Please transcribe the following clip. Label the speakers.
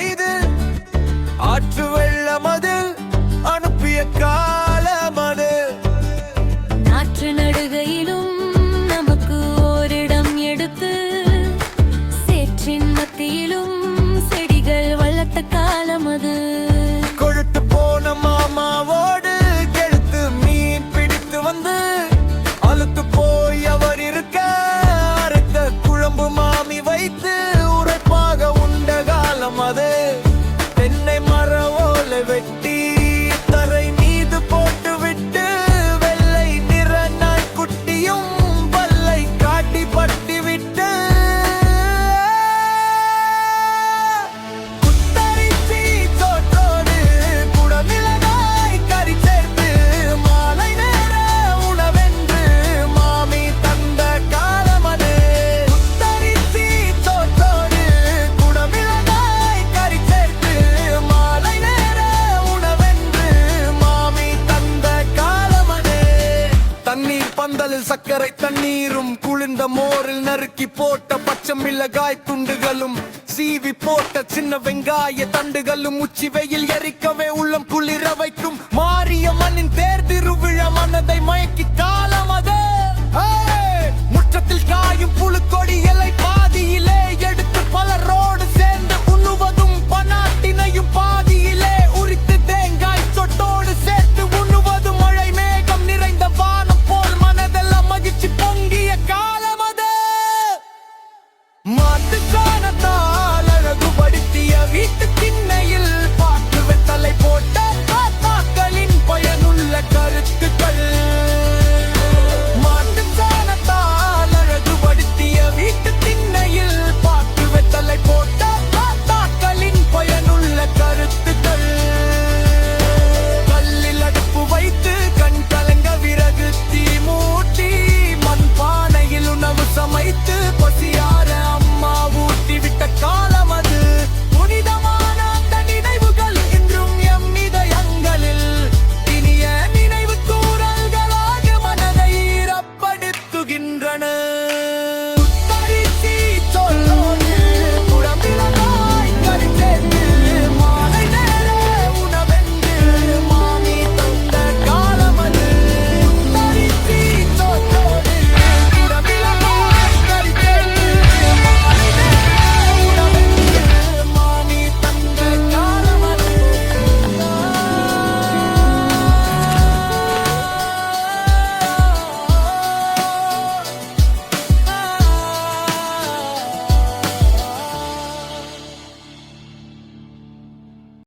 Speaker 1: செய்து ஆற்று வெள்ளமது அனுப்பிய காலமது.
Speaker 2: நாற்று நடுகையிலும் நமக்கு ஓரிடம் எடுத்து சேற்றின் மத்தியிலும் செடிகள் வளர்த்த காலமது.
Speaker 1: கொழுத்து போன மாமாவோடு கெழுத்து மீன் பிடித்து வந்து அழுத்து போய் அவர் இருக்க அரைத்த குழம்பு மாமி வைத்து உரைப்பாக உண்ட காலம் அது. தென்னை மர ஓலை வெட்டி தரை மீது போட்டு விட்டு வெள்ளை நிற நாய்க்குட்டியும் பல்லை காட்டி பட்டி விட்டு குத்தரிசி தோற்றோடு குடமிளகாய் கறி சேர்த்து மாலை நேர உணவென்று மாமி தந்த காலம் அது. குத்தரிசி தோற்றோடு குடமிளகாய் கறி சேர்த்து மாலை நேர உணவென்று மாமி தந்த காலம் அது. தண்ணீர் பந்தலில் சர்க்கரை தண்ணீரும் குளிர்ந்த மோரில் நறுக்கி போட்ட பச்சை மிளகாய் துண்டுகளும் சீவி போட்ட சின்ன வெங்காய தண்டுகளும் உச்சி வெயில் எரிக்கவே உள்ளம் குளிர வைக்கும் மாரியம்மனின் தேர் திருவிழா மனதை மயக்கி காலம் அது. முற்றத்தில் காயும் புழுக்கொடி எல்லை